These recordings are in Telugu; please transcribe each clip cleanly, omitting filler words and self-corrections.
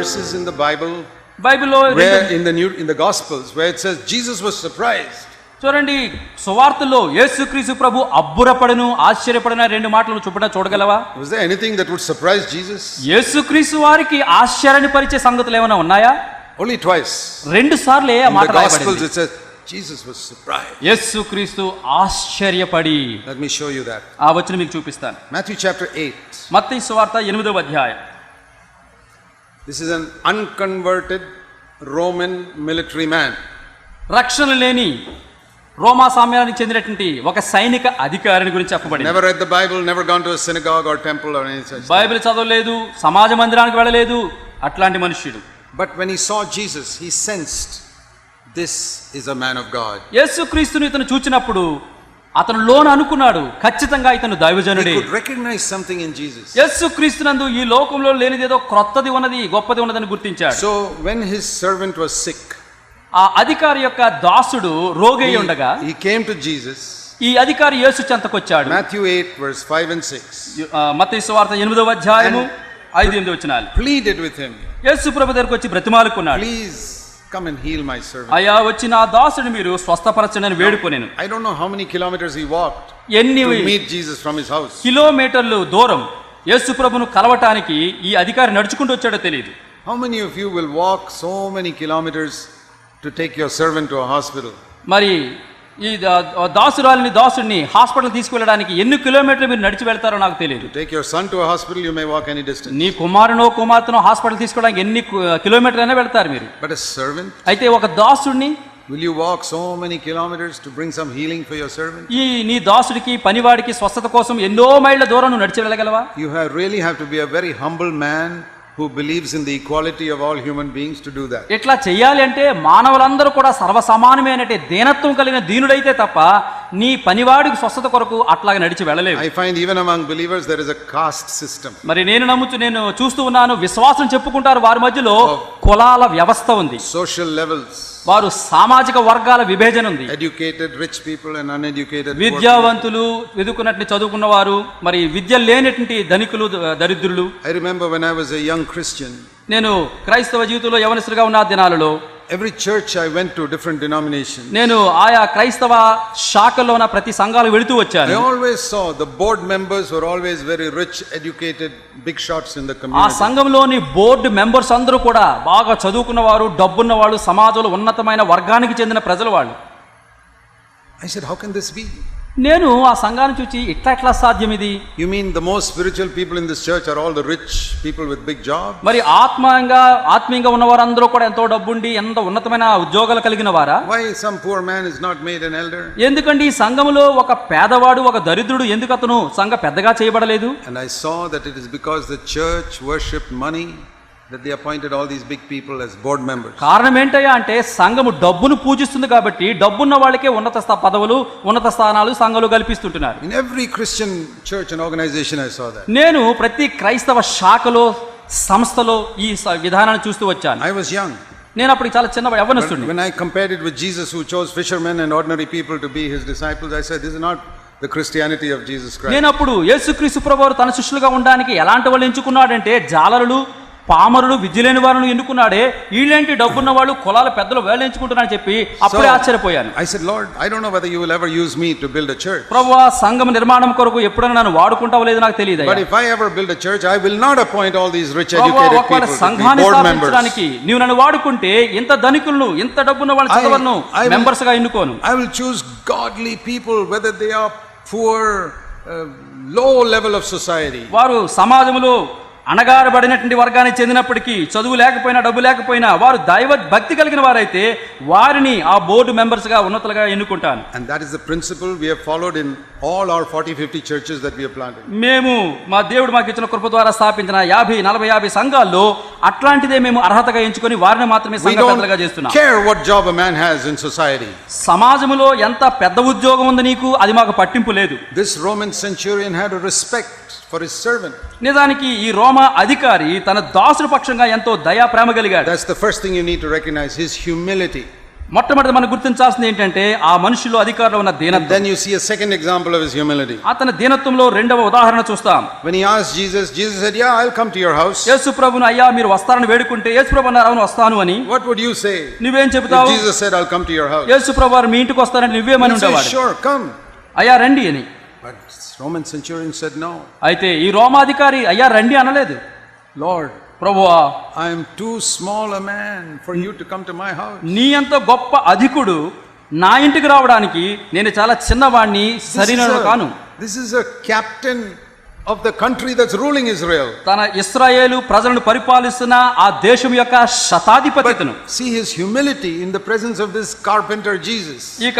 verses in the Bible బైబిల్లో where in the Gospels where it says Jesus was surprised. చూడండి, సువార్తల్లో యేసుక్రీస్తు ప్రభు అబ్బురపడను ఆశ్చర్యపడిన రెండు మాటలు చూడగలవా? Was there anything that would surprise Jesus? యేసుక్రీస్తు వారికి ఆశ్చర్యాన్ని పరిచే సంగతులు ఏమైనా ఉన్నాయా? Only twice. రెండు సార్లే ఆ మాట రాయబడింది. In the Gospels it says Jesus was surprised. యేసుక్రీస్తు ఆశ్చర్యపడి. Let me show you that. ఆ వచనం మీకు చూపిస్తాను. Matthew chapter 8. మత్తయి సువార్త 8వ అధ్యాయం. This is an unconverted Roman military man. రక్షణ లేని రోమా సామ్రాజ్యానికి చెందినటువంటి ఒక సైనిక అధికారిని గురించి చెప్పబడింది. Never read the Bible, never gone to a synagogue or temple or anything such. Bible చదవలేదు, సమాజ మందిరానికి వెళ్ళలేదు, అట్లాంటి మనుష్యుడు. But when he saw Jesus, he sensed this is a man of God. యేసుక్రీస్తుని ఇతను చూచినప్పుడు అతను లోన అనుకున్నాడు, ఖచ్చితంగా ఇతను దైవజనుడే. He could recognize something in Jesus. యేసుక్రీస్తునందు ఈ లోకంలో లేనిదేదో క్రొత్తది ఉన్నది, గొప్పది ఉన్నదని గుర్తించాడు. So when his servant was sick, ఆ అధికారి యొక్క దాసుడు రోగి ఉండగా he came to Jesus. ఈ అధికారి యేసు చెంతకొచ్చాడు. Matthew 8 verse 5 and 6. మత్తయి సువార్త 8వ అధ్యాయము 5-8 వచనాలు. Pleaded with him. యేసు ప్రభు దగ్గరికి వచ్చి బ్రతిమాలుకున్నాడు. Please come and heal my servant. అయ్యా, వచ్చి నా దాసుడిని మీరు స్వస్థపరచండి అని వేడుకొనెను. I don't know how many kilometers he walked ఎన్ని to meet Jesus from his house. కిలోమీటర్లు దూరం యేసు ప్రభును కలవటానికి ఈ అధికారి నడుచుకుంటూ వచ్చాడో తెలియదు. How many of you will walk so many kilometers to take your servant to a hospital? మరి ఈ దాసుడిని హాస్పిటల్ తీసుకువెళ్ళడానికి ఎన్ని కిలోమీటర్లు మీరు నడిచి వెళ్తారో నాకు తెలియదు. To take your son to a hospital you may walk any distance. నీ కుమార్తెను హాస్పిటల్ తీసుకోవడానికి ఎన్ని కిలోమీటర్లు అయినా వెళ్తారు మీరు. But a servant, అయితే ఒక దాసుడిని will you walk so many kilometers to bring some healing for your servant? ఈ నీ దాసుడికి పనివాడికి స్వస్థత కోసం ఎన్నో మైళ్ళ దూరం నువ్వు నడిచి వెళ్ళగలవా? You really have to be a very humble man who believes in the equality of all human beings to do that. ఇట్లా చేయాలి అంటే మానవులందరూ కూడా సర్వసమానమైనటువంటి దీనత్వం కలిగిన దీనుడైతే తప్ప నీ పనివాడికి స్వస్థత కొరకు అట్లాగా నడిచి వెళ్ళలేవు. I find even among believers there is a caste system. మరి నేను చూస్తూ ఉన్నాను, విశ్వాసం చెప్పుకుంటారు, వారి మధ్యలో కులాల వ్యవస్థ ఉంది. Social levels. వారు సామాజిక వర్గాల విభజన ఉంది. Educated rich people and uneducated. విద్యావంతులు, ఎదుకున్నట్టు చదువుకున్న వారు, మరి విద్య లేనటువంటి ధనికులు, దరిద్రులు. I remember when I was a young Christian. నేను క్రైస్తవ జీవితంలో యవనస్తుడిగా ఉన్న దినాలలో every church I went to, different denominations, నేను ఆయా క్రైస్తవ శాఖల్లోన ప్రతి సంఘాలకు వెళుతూ వచ్చాను. I always saw the board members were always very rich, educated, big shots in the community. ఆ సంఘంలోని బోర్డు మెంబర్స్ అందరూ కూడా బాగా చదువుకున్న వారు, డబ్బున్న వాళ్ళు, సమాజంలో ఉన్నతమైన వర్గానికి చెందిన ప్రజలు వాళ్ళు. I said, how can this be? నేను ఆ సంఘాన్ని చూచి ఎట్లా సాధ్యం ఇది? You mean the most spiritual people in this church are all the rich people with big jobs? మరి ఆత్మీయంగా ఉన్నవారందరూ కూడా ఎంతో డబ్బుండి ఎంతో ఉన్నతమైన ఉద్యోగాలు కలిగిన వారా? Why some poor man is not made an elder? ఎందుకంటే ఈ సంఘములో ఒక పేదవాడు, ఒక దరిద్రుడు ఎందుకు అతను సంఘ పెద్దగా చేయబడలేదు? And I saw that it is because the church worshipped money that they appointed all these big people as board members. కారణం ఏంటయ్యా అంటే సంఘము డబ్బును పూజిస్తుంది కాబట్టి డబ్బున్న వాళ్ళకే ఉన్నత పదవులు, ఉన్నత స్థానాలు సంఘంలో కల్పిస్తుంటున్నారు. In every Christian church and organization I saw that. నేను ప్రతి క్రైస్తవ శాఖలో, సంస్థలో ఈ విధానాన్ని చూస్తూ వచ్చాను. I was young. నేను అప్పుడు చాలా చిన్న యవ్వనస్తుడిని. When I compared it with Jesus who chose fishermen and ordinary people to be his disciples, I said this is not the Christianity of Jesus Christ. నేను అప్పుడు యేసుక్రీస్తు ప్రభువు తన శిష్యులుగా ఉండడానికి ఎలాంటి వాళ్ళు ఎంచుకున్నాడంటే జాలరులు, పామరులు, విద్య లేని వారిని ఎన్నుకున్నాడే, వీళ్ళేంటి డబ్బున్న వాళ్ళు, కులాల పెద్దలు వేళ్ళు ఎంచుకుంటున్నారని చెప్పి అప్పుడే ఆశ్చర్యపోయాను. I said, Lord, I don't know whether you will ever use me to build a church. ప్రభువా, సంఘం నిర్మాణం కొరకు ఎప్పుడైనా నన్ను వాడుకుంటావో లేదో నాకు తెలియదు. But if I ever build a church, I will not appoint all these rich educated people to be సంఘాన్ని board members. స్థాపించడానికి నీవు నన్ను వాడుకుంటే ఇంత ధనికులను, ఇంత డబ్బున్న వాళ్ళ చదవను మెంబర్స్ గా ఎన్నుకోను. I will choose godly people whether they are poor, low level of society. వారు సమాజంలో అణగారబడినటువంటి వర్గానికి చెందినప్పటికీ, చదువు లేకపోయినా డబ్బు లేకపోయినా వారు దైవ భక్తి కలిగిన వారైతే వారిని ఆ బోర్డు మెంబర్స్ గా ఉన్నతులుగా ఎన్నుకుంటాను. And that is the principle we have followed in all our 40-50 churches that we have planted. మేము మా దేవుడు మాకు ఇచ్చిన కృప ద్వారా స్థాపించిన 50-40 సంఘాల్లో అట్లాంటిదే మేము అర్హతగా ఎంచుకొని వారిని మాత్రమే సంఘ పెద్దలుగా చేస్తున్నాం. We don't care what job a man has in society. సమాజంలో ఎంత పెద్ద ఉద్యోగం ఉంది నీకు, అది మాకు పట్టింపు లేదు. This Roman centurion had a respect for his servant. నిజానికి ఈ రోమా అధికారి తన దాసుడి పక్షంగా ఎంతో దయా ప్రేమ కలిగాడు. That's the first thing you need to recognize, his humility. మొట్టమొదటి మనం గుర్తించాల్సింది ఏంటంటే ఆ మనిషిలో అధికారంలో ఉన్న And దీనత్వం. then you see a second example of his humility. అతని దీనత్వంలో రెండవ ఉదాహరణ చూస్తాం. When he asked Jesus, Jesus said, "Yeah, I'll come to your house." యేసు ప్రభువును అయ్యా మీరు వస్తారని వేడుకుంటే యేసు ప్రభు అన్నారు అవును వస్తాను అని. What would you say నువ్వేం if చెబుతావు? Jesus said, "I'll come to your house"? యేసు ప్రభు వారు మీ ఇంటికి వస్తారని నువ్వేమని You'd say, ఉండేవాడు. "Sure, come." అయ్యా రండి అని. But Roman centurion said, "No, అయితే ఈ రోమాధికారి అయ్యా రండి అనలేదు. Lord, ప్రభువా I am too small a man for you to come to my house." నీ అంత గొప్ప అధికుడు నా ఇంటికి రావడానికి నేను చాలా చిన్నవాణ్ణి సరైనను కాను. This is a captain of the country that's ruling Israel. తన ఇశ్రాయేలు ప్రజలను పరిపాలిస్తున్న ఆ దేశం యొక్క శతాధిపతిను. See his humility in the presence of this carpenter Jesus. ఇక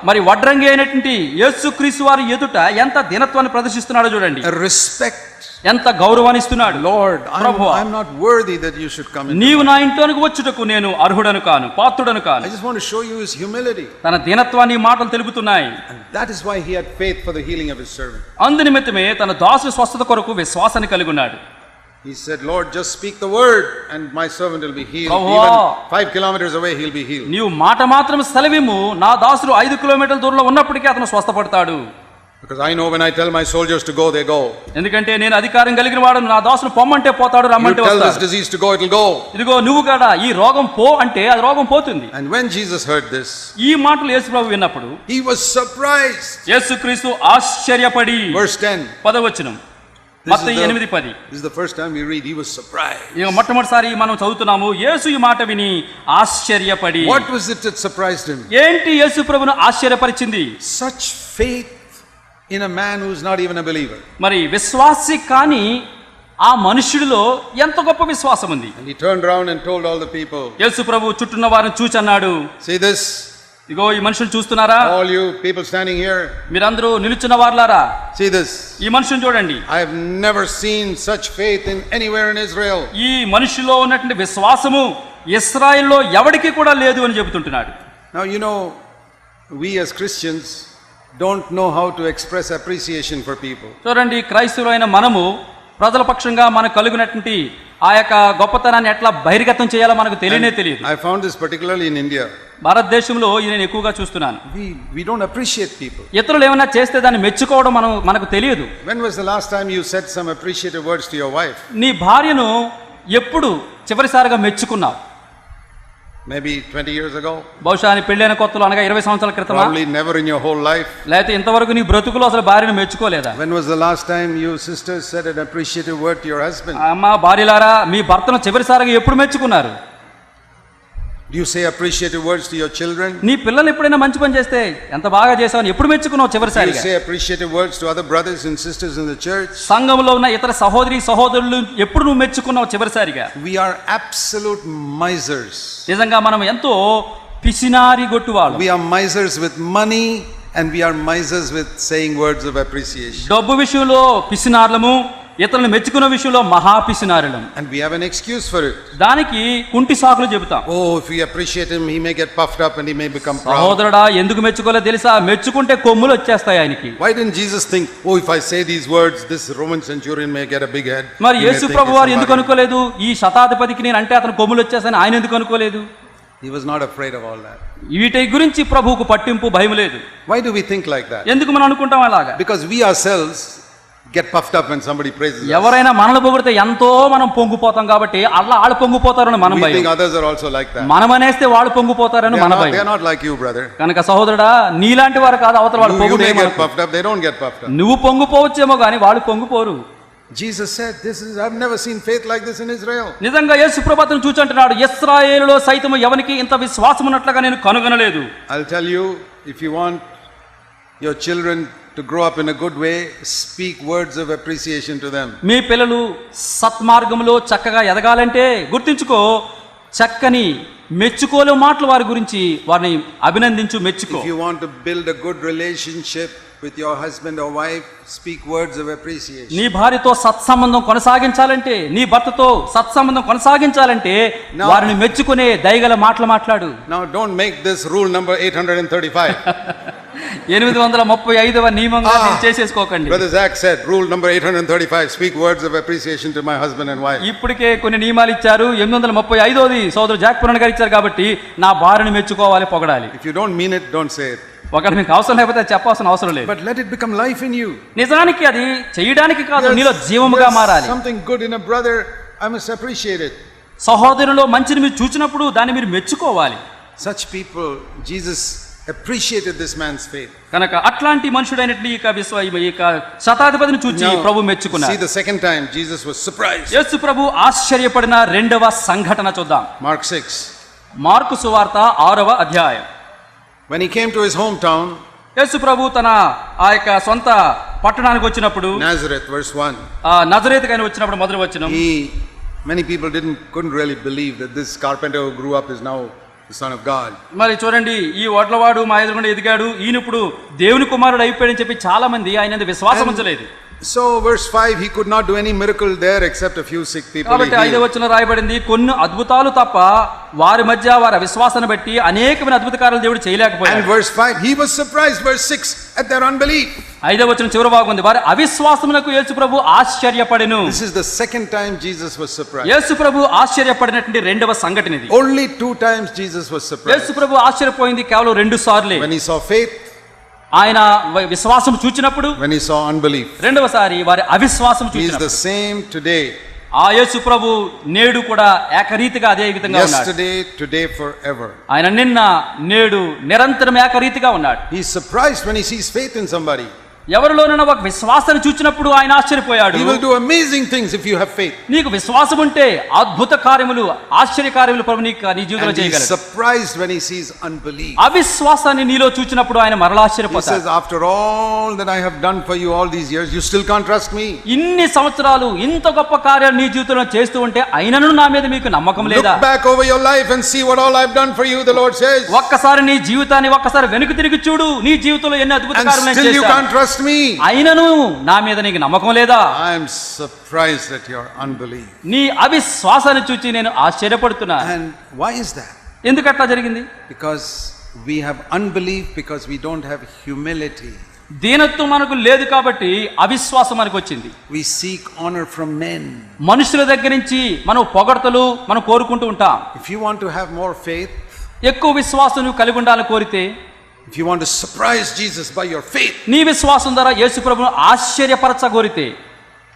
మరి వడ్రంగి అయినటువంటి యేసుక్రీస్తు వారి ఎదుట ఎంత దీనత్వాన్ని ప్రదర్శిస్తున్నాడో చూడండి. A respect. ఎంత గౌరవాన్ని ఇస్తున్నాడు. Lord, ప్రభువా I'm not worthy that you should come in. నీవు నా ఇంట్లోనికి వచ్చుటకు నేను అర్హుడను కాను, పాత్రుడను I కాను. just want to show you his humility. తన దీనత్వాన్ని ఈ మాటలు తెలుపుతున్నాయి. And that is why he had faith for the healing of his servant. అందునిమిత్తమే తన దాసుని స్వస్థత కొరకు విశ్వాసాన్ని కలిగి ఉన్నాడు. He said, "Lord, just speak the word and my servant will be healed. ప్రభువా, Even 5 kilometers away he'll be healed." నీవు మాట మాత్రం సెలవిమ్ము, నా దాసుడు 5 కిలోమీటర్ల దూరంలో ఉన్నప్పటికీ అతను స్వస్థపడతాడు. Because I know when I tell my soldiers to go, they go. ఎందుకంటే నేను అధికారం కలిగిన వాడు, నా దాసుడు పొమ్మంటే పోతాడు, You రమ్మంటే tell this వస్తాడు. disease to go, it'll go. ఇదిగో నువ్వు కూడా ఈ రోగం పో అంటే అది రోగం పోతుంది. And when Jesus heard this, ఈ మాటలు యేసు ప్రభు విన్నప్పుడు he was surprised. యేసుక్రీస్తు ఆశ్చర్యపడి. Verse 10. 10వ వచనం మత్తయి 8:10. This is the first time we read, he was surprised. ఇక మొట్టమొదటిసారి మనం చదువుతున్నాము యేసు ఈ మాట విని ఆశ్చర్యపడి. What was it that surprised him? ఏంటి యేసు ప్రభువును ఆశ్చర్యపరిచింది? Such faith in a man who's not even a believer. మరి విశ్వాసి కాని ఆ మనుష్యుడిలో ఎంత గొప్ప విశ్వాసం ఉంది. And he turned around and told all the people, యేసు ప్రభు చుట్టూన్న వారిని చూచి అన్నాడు, "See this, ఇగో ఈ మనుషులు చూస్తున్నారా? all you people standing here, మీరందరూ నిలుచున్న వారులారా, see this. ఈ మనుషుని చూడండి. I have never seen such faith in anywhere in Israel." ఈ మనిషిలో ఉన్నటువంటి విశ్వాసము ఇశ్రాయేల్లో ఎవడికి కూడా లేదు అని చెబుతుంటున్నాడు. Now you know, we as Christians don't know how to express appreciation for people. చూడండి, క్రైస్తవులైన మనము ప్రజల పక్షంగా మనకు కలిగినటువంటి ఆ యొక్క గొప్పతనాన్ని ఎట్లా బహిర్గతం చేయాలో మనకు తెలియనే తెలియదు. I found this particularly in India. భారతదేశంలో ఇది నేను ఎక్కువగా చూస్తున్నాను. We don't appreciate people. ఇతరులు ఏమైనా చేస్తే దాన్ని మెచ్చుకోవడం మనకు తెలియదు. When was the last time you said some appreciative words to your wife? నీ భార్యను ఎప్పుడు చివరిసారిగా మెచ్చుకున్నావు? Maybe 20 years ago? బహుశా నీ పెళ్ళైన కొత్తలో అనగా 20 సంవత్సరాల క్రితమా? Probably never in your whole life. లేకపోతే ఇంతవరకు నీ బ్రతుకులో అసలు భార్యను మెచ్చుకోలేదా? When was the last time you sisters said an appreciative word to your husband? అమ్మా భార్యలారా, మీ భర్తను చివరిసారిగా ఎప్పుడు మెచ్చుకున్నారు? Do you say appreciative words to your children? నీ పిల్లలు ఎప్పుడైనా మంచి పని చేస్తే ఎంత బాగా చేసావని ఎప్పుడు మెచ్చుకున్నావు Do you చివరిసారిగా? say appreciative words to other brothers and sisters in the church? సంఘంలో ఉన్న ఇతర సహోదరులు ఎప్పుడు నువ్వు మెచ్చుకున్నావు చివరిసారిగా? We are absolute misers. నిజంగా మనం ఎంతో పిసినారి గొట్టువాళ్ళు. We are misers with money and we are misers with saying words of appreciation. డబ్బు విషయంలో పిసినార్లము, ఇతరులను మెచ్చుకున్న విషయంలో మహా పిసినారులం. And we have an excuse for it. దానికి కుంటి సాకులు చెబుతాం. Oh, if we appreciate him, he may get puffed up and he may become proud. సహోదరుడా, ఎందుకు మెచ్చుకోలే తెలుసా? మెచ్చుకుంటే కొమ్ములు వచ్చేస్తాయి ఆయనకి. Why didn't Jesus think, oh, if I say these words, this Roman centurion may get a big head? మరి He may Yesu think Prabhu he's వారు ఎందుకు somebody." అనుకోలేదు? ఈ శతాధిపతికి నేను అంటే అతను కొమ్ములు వచ్చేస్తాయని ఆయన ఎందుకు అనుకోలేదు? He was not afraid of all that. వీటి గురించి ప్రభువుకు పట్టింపు భయం లేదు. Why do we think like that? ఎందుకు మనం అనుకుంటాం అలాగా? Because we ourselves get puffed up when somebody praises us. ఎవరైనా మనల్ని పొగిడితే ఎంతో మనం పొంగిపోతాం కాబట్టి అలా వాళ్ళు పొంగిపోతారని మనం We think భయం. others are also like that. మనం అనేస్తే వాళ్ళు పొంగిపోతారని మన They are భయం. not like you, brother. కనుక సహోదరుడా, నీలాంటి వారు కాదు అవతల వాళ్ళు You may get పొంగిపోతారు. puffed up, they don't get puffed up. నువ్వు పొంగిపోవచ్చేమో కానీ వాళ్ళు పొంగిపోరు. Jesus said, I've never seen faith like this in Israel. నిజంగా యేసు ప్రభువును చూచంటున్నాడు, ఇశ్రాయేలులో సైతం ఎవరికి ఇంత విశ్వాసం ఉన్నట్లుగా నేను కనుగొనలేదు. I'll tell you, if you want your children to grow up in a good way, speak words of appreciation to them. మీ పిల్లలు సత్మార్గంలో చక్కగా ఎదగాలంటే గుర్తించుకో, చక్కని మెచ్చుకోలే మాటలు వారి గురించి వారిని అభినందించు, మెచ్చుకో. If you want to build a good relationship with your husband or wife, speak words of appreciation. నీ భార్యతో సత్సంబంధం కొనసాగించాలంటే, నీ భర్తతో సత్సంబంధం కొనసాగించాలంటే వారిని మెచ్చుకునే దయగల మాటలు మాట్లాడు. Now don't make this rule number 835. 835వ నియమంగా మీరు చేసేసుకోకండి. Brother Zach said, rule number 835, speak words of appreciation to my husband and wife. ఇప్పటికే కొన్ని నియమాలు ఇచ్చారు. 835ది సోదరు జాక్ పురాణ్ గారు ఇచ్చారు కాబట్టి నా భార్యను మెచ్చుకోవాలి, పొగడాలి. If you don't mean it, don't say it. ఒకటి మీకు అవసరం లేకపోతే అది చెప్పాల్సిన అవసరం లేదు. But let it become life in you. నిజానికి అది చేయడానికి కాదు, నీలో జీవముగా మారాలి. Something good in a brother, I must appreciate it. సహోదరులో మంచిని మీరు చూసినప్పుడు దాన్ని మీరు మెచ్చుకోవాలి. Such people, Jesus appreciated this man's faith. కనుక అట్లాంటి మనుషుడైనట్లు ఈ శతాధిపతిని చూచి ప్రభు మెచ్చుకున్నారు. See, the second time Jesus was surprised. యేసు ప్రభు ఆశ్చర్యపడిన రెండవ సంఘటన చూద్దాం. Mark 6. మార్కు సువార్త 6వ అధ్యాయం. When he came to his hometown, యేసు ప్రభు తన ఆ యొక్క సొంత పట్టణానికి వచ్చినప్పుడు, Nazareth, verse 1. నజరేతుకు ఆయన వచ్చినప్పుడు మొదటి వచనం, Many people couldn't really believe that this carpenter who grew up is now the son of God. మరి చూడండి, ఈ వడ్లవాడు మా ఎదురుగుండా ఎదిగాడు, ఈయన ఇప్పుడు దేవుని కుమారుడు అయిపోయాడని చెప్పి చాలా మంది ఆయన విశ్వాసం ఉంచలేదు. So verse 5, he could not do any miracle there except a few sick people. కాబట్టి 5వ వచనంలో రాయబడింది, కొన్ని అద్భుతాలు తప్ప వారి మధ్య వారి విశ్వాసాన్ని బట్టి అనేకమైన అద్భుత కార్యాలు దేవుడు చేయలేకపోయాడు. And verse 5, he was surprised, verse 6, at their unbelief. 5వ వచనం చివరి భాగం ఉంది, వారి అవిశ్వాసమునకు యేసు ప్రభు ఆశ్చర్యపడెను. This is the second time Jesus was surprised. యేసు ప్రభు ఆశ్చర్యపడినటువంటి రెండవ సంఘటన ఇది. Only 2 times Jesus was surprised. యేసు ప్రభు ఆశ్చర్యపోయింది కేవలం 2 సార్లే. When he saw faith, ఆయన విశ్వాసం చూచినప్పుడు, when he saw unbelief. రెండవసారి వారి అవిశ్వాసం He is చూచినప్పుడు. the same today. ఆ యేసు ప్రభు నేడు కూడా ఏకరీతిగా అదే విధంగా ఉన్నాడు. Yesterday, today, forever. ఆయన నిన్న నేడు నిరంతరం ఏకరీతిగా ఉన్నాడు. He is surprised when he sees faith in somebody. ఎవరిలోనైనా ఒక విశ్వాసాన్ని చూచినప్పుడు ఆయన ఆశ్చర్యపోయాడు. He will do amazing things if you have faith. నీకు విశ్వాసం ఉంటే అద్భుత కార్యములు, ఆశ్చర్య కార్యములు ప్రభు నీ జీవితంలో And he is చేయగలడు. surprised when he sees unbelief. అవిశ్వాసాన్ని నీలో చూచినప్పుడు ఆయన మరలా He ఆశ్చర్యపోతాడు. says, after all that I have done for you all these years, you still can't trust me. ఇన్ని సంవత్సరాలు ఇంత గొప్ప కార్యాలు నీ జీవితంలో చేస్తూ ఉంటే అయినను నా మీద మీకు నమ్మకం లేదా? Look back over your life and see what all I've done for you, the Lord says. ఒక్కసారి నీ జీవితాన్ని ఒక్కసారి వెనుక తిరిగి చూడు, నీ జీవితంలో ఎన్ని అద్భుత And కార్యాలు still you చేశాను. can't trust me. అయినను నా మీద నీకు నమ్మకం లేదా? I am surprised at your unbelief. నీ అవిశ్వాసాన్ని చూచి నేను ఆశ్చర్యపడుతున్నా. And why is that? ఎందుకు అట్లా జరిగింది? Because we have unbelief because we don't have humility. దీనత్వం మనకు లేదు కాబట్టి అవిశ్వాసం మనకు వచ్చింది. We seek honor from men. మనుషుల దగ్గర నుంచి మనం పొగడ్తలు మనం కోరుకుంటూ ఉంటాం. If you want to have more faith, ఎక్కువ విశ్వాసం నువ్వు కలిగి ఉండాలని కోరితే, if you want to surprise Jesus by your faith, నీ విశ్వాసం ద్వారా యేసు ప్రభువును ఆశ్చర్యపరచగోరితే,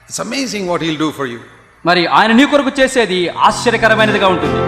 it's amazing what he'll do for you. మరి ఆయన నీ కొరకు చేసేది ఆశ్చర్యకరమైనదిగా ఉంటుంది.